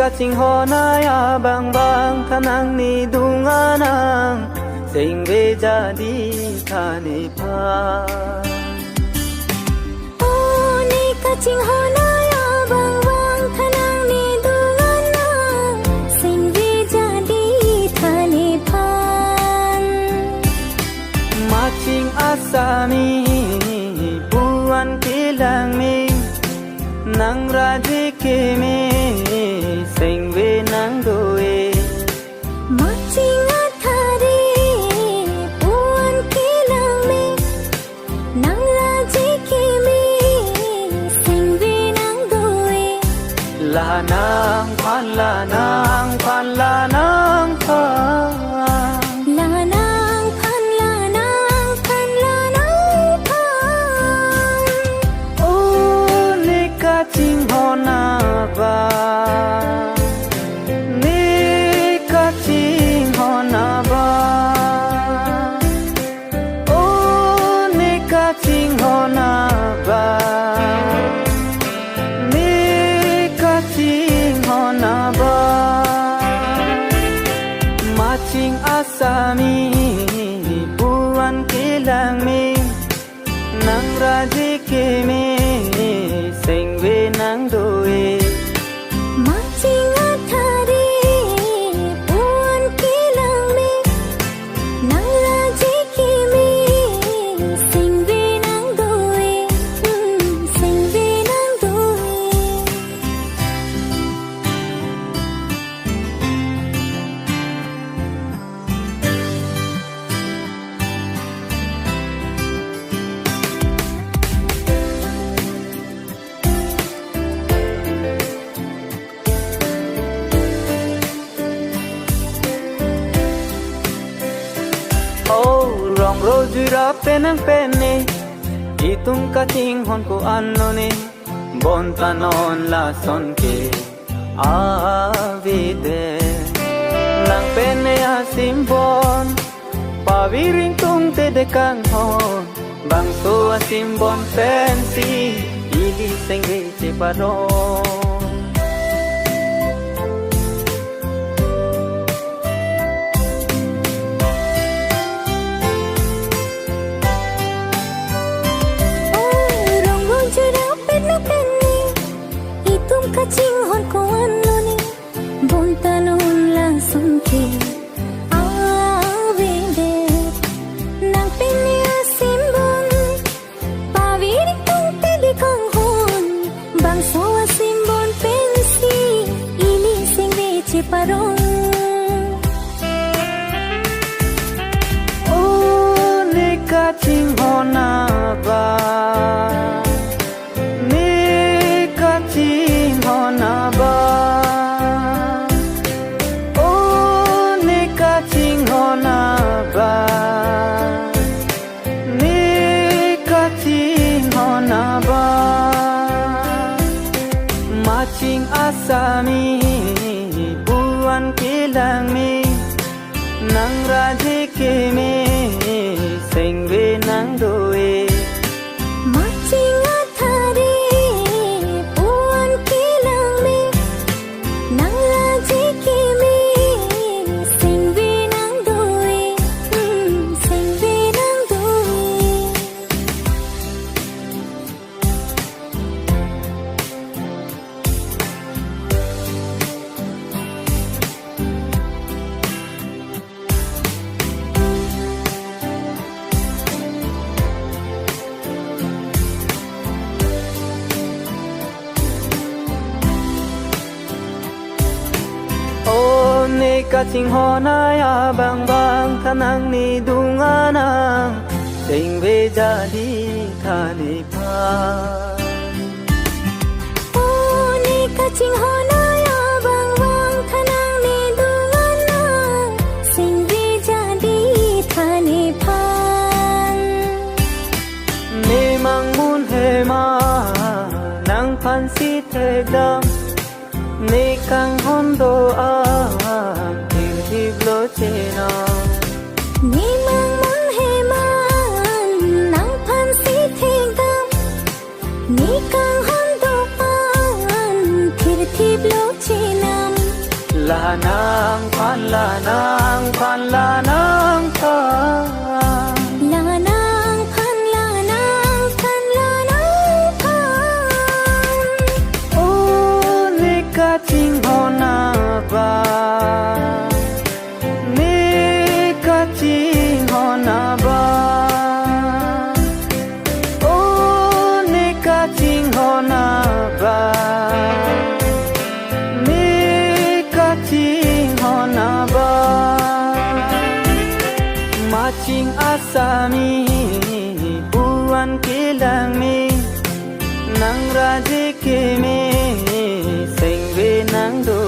kaching honaya bang bang thanang ni dunganang sing ve jadi thani pa oh ni kaching honaya bang bang thanang ni dunganang sing ve jadi thani pa maching asami buan kilang mi nang raji kimi sing ve nang doe maching athari puan kilang mi nang raji kimi sing ve nang doe lanang phan lanang phan lanang phan lanang phan lanang phan lanang phan oh ni kaching hona ba ni kaching hona ba oh ni kaching hona ba ni kaching hona ba maching asami buan kilang mi nang raji kimi sing ve nang doe maching athari puan kilang mi nang raji kimi sing ve nang doe sing ve nang doe oh rong rojura penang penne itung kaching hon ko anno ni bon tanon la son ke avide lang penne asim bon paviring tung te de kang hon bang so asim bon fancy ili sengge che paron kaching hon ko anno ni bon tanon lang son ke avide nang pinni asim bon paviri tung te de kang hon bang so asim bon pensi ini sing ve che paron oh ni kaching hona ba ni kaching hona ba oh ni kaching hona ba ni kaching hona ba maching asami buan kilang mi nang raji kimi sing ve nang doe maching athari puan kilang mi nang raji kimi sing ve nang doe sing ve nang doe oh ni kaching honaya bang bang thanang ni dunganang sing ve jadi thani pa oh ni kaching honaya bang bang thanang ni dunganang sing ve jadi thani phan ni mang mun he ma nang phan si the dam ni kang hon do a thir thi lo che na ni mang mun he man nang phan si theng dam ni kang hon do pan thir thi lo che nam lanang pan lanang pan lanang pan lanang pan oh nika ting hona ba nika ting hona ba oh nika ting hona ba nika ting hona ba Macing asami buan kilang mi nang raji kimi sing we nang do